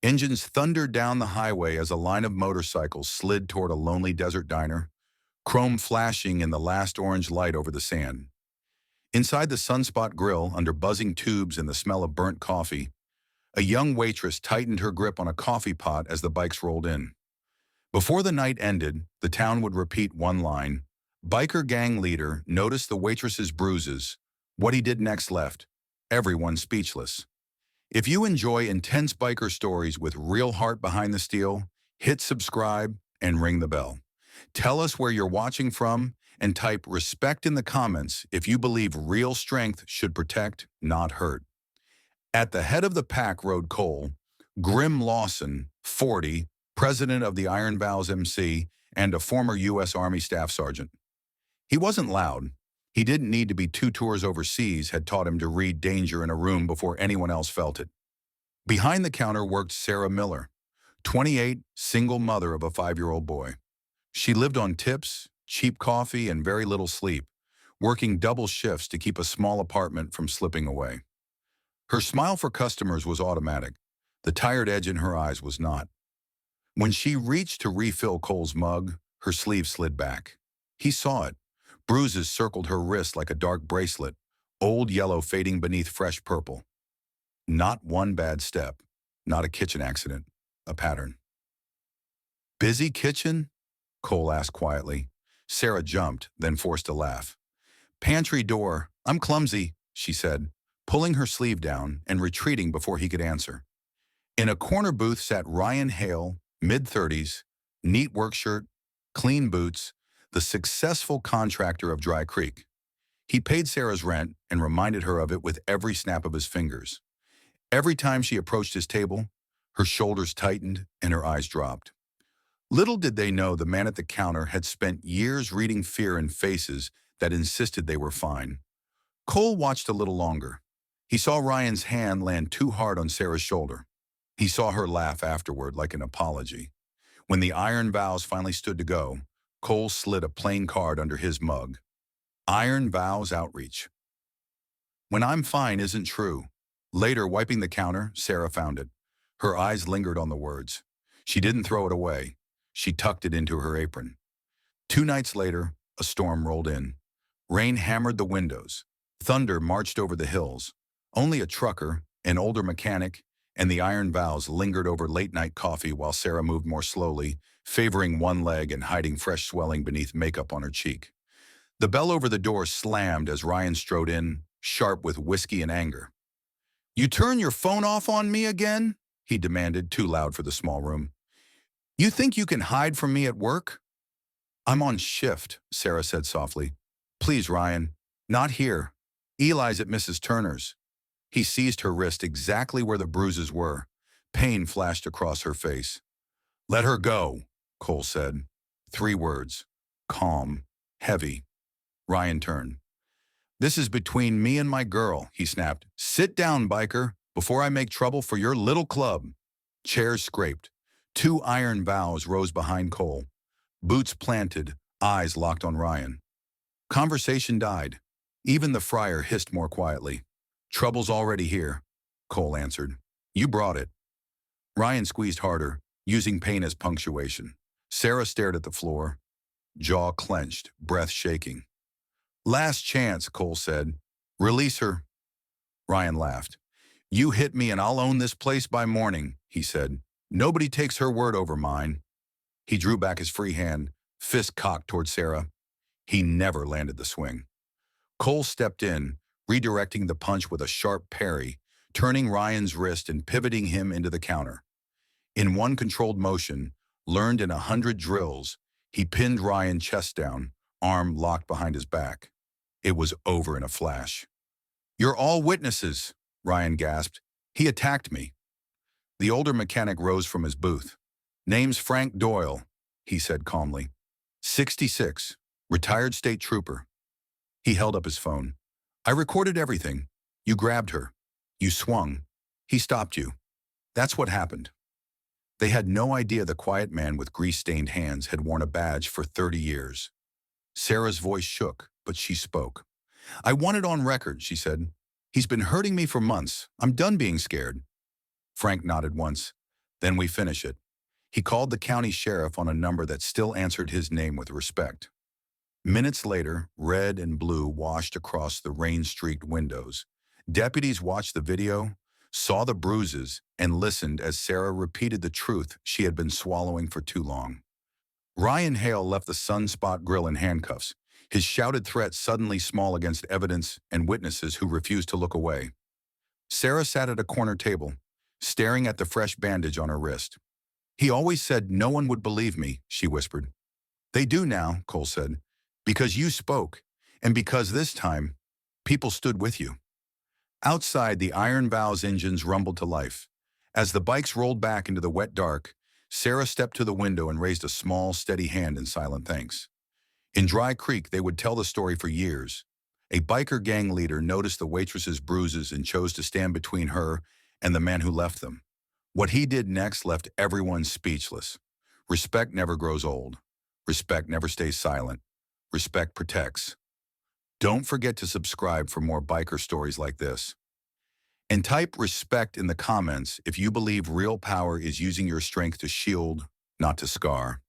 Engines thundered down the highway as a line of motorcycles slid toward a lonely desert diner, chrome flashing in the last orange light over the sand. Inside the Sunspot grill, under buzzing tubes and the smell of burnt coffee, a young waitress tightened her grip on a coffee pot as the bikes rolled in. Before the night ended, the town would repeat one line. Biker gang leader noticed the waitress's bruises. What he did next left everyone speechless. If you enjoy intense biker stories with real heart behind the steel, hit subscribe and ring the bell. Tell us where you're watching from and type respect in the comments if you believe real strength should protect, not hurt. At the head of the pack rode Cole, Grim Lawson, 40, president of the Iron Vows MC, and a former U.S. Army Staff Sergeant. He wasn't loud. He didn't need to be 2 tours overseas had taught him to read danger in a room before anyone else felt it. Behind the counter worked Sarah Miller, 28, single mother of a 5-year-old boy. She lived on tips, cheap coffee, and very little sleep, working double shifts to keep a small apartment from slipping away. Her smile for customers was automatic. The tired edge in her eyes was not. When she reached to refill Cole's mug, her sleeve slid back. He saw it. Bruises circled her wrist like a dark bracelet, old yellow fading beneath fresh purple. Not one bad step, not a kitchen accident, a pattern. Busy kitchen? Cole asked quietly. Sarah jumped, then forced a laugh. Pantry door. I'm clumsy, she said, pulling her sleeve down and retreating before he could answer. In a corner booth sat Ryan Hale, mid-30s, neat work shirt, clean boots, the successful contractor of Dry Creek. He paid Sarah's rent and reminded her of it with every snap of his fingers. Every time she approached his table, her shoulders tightened and her eyes dropped. Little did they know the man at the counter had spent years reading fear in faces that insisted they were fine. Cole watched a little longer. He saw Ryan's hand land too hard on Sarah's shoulder. He saw her laugh afterward like an apology. When the Iron Vows finally stood to go, Cole slid a plain card under his mug. Iron Vows Outreach. When I'm fine isn't true. Later, wiping the counter, Sarah found it. Her eyes lingered on the words. She didn't throw it away. She tucked it into her apron. 2 nights later, a storm rolled in. Rain hammered the windows. Thunder marched over the hills. Only a trucker, an older mechanic, and the Iron Vows lingered over late-night coffee while Sarah moved more slowly, favoring one leg and hiding fresh swelling beneath makeup on her cheek. The bell over the door slammed as Ryan strode in, sharp with whiskey and anger. You turn your phone off on me again? He demanded, too loud for the small room. You think you can hide from me at work? I'm on shift, Sarah said softly. Please, Ryan. Not here. Eli's at Mrs. Turner's. He seized her wrist exactly where the bruises were. Pain flashed across her face. Let her go, Cole said. 3 words. Calm. Heavy. Ryan turned. This is between me and my girl, he snapped. Sit down, biker, before I make trouble for your little club. Chairs scraped. 2 Iron Vows rose behind Cole. Boots planted, eyes locked on Ryan. Conversation died. Even the friar hissed more quietly. Trouble's already here, Cole answered. You brought it. Ryan squeezed harder, using pain as punctuation. Sarah stared at the floor, jaw clenched, breath shaking. Last chance, Cole said. Release her. Ryan laughed. You hit me and I'll own this place by morning, he said. Nobody takes her word over mine. He drew back his free hand, fist cocked toward Sarah. He never landed the swing. Cole stepped in, redirecting the punch with a sharp parry, turning Ryan's wrist and pivoting him into the counter. In one controlled motion, learned in 100 drills, he pinned Ryan chest down, arm locked behind his back. It was over in a flash. You're all witnesses, Ryan gasped. He attacked me. The older mechanic rose from his booth. Name's Frank Doyle, he said calmly. 66, retired state trooper. He held up his phone. I recorded everything. You grabbed her. You swung. He stopped you. That's what happened. They had no idea the quiet man with grease-stained hands had worn a badge for 30 years. Sarah's voice shook, but she spoke. I want it on record, she said. He's been hurting me for months. I'm done being scared. Frank nodded once. Then we finish it. He called the county sheriff on a number that still answered his name with respect. Minutes later, red and blue washed across the rain-streaked windows. Deputies watched the video, saw the bruises, and listened as Sarah repeated the truth she had been swallowing for too long. Ryan Hale left the Sunspot Grill in handcuffs, his shouted threat suddenly small against evidence and witnesses who refused to look away. Sarah sat at a corner table, staring at the fresh bandage on her wrist. "He always said no one would believe me," she whispered. "They do now," Cole said, "because you spoke, and because this time, people stood with you." Outside, the Iron Vows engines rumbled to life. As the bikes rolled back into the wet dark, Sarah stepped to the window and raised a small, steady hand in silent thanks. In Dry Creek, they would tell the story for years. A biker gang leader noticed the waitress's bruises and chose to stand between her and the man who left them. What he did next left everyone speechless. Respect never grows old. Respect never stays silent. Respect protects. Don't forget to subscribe for more biker stories like this. And type respect in the comments if you believe real power is using your strength to shield, not to scar.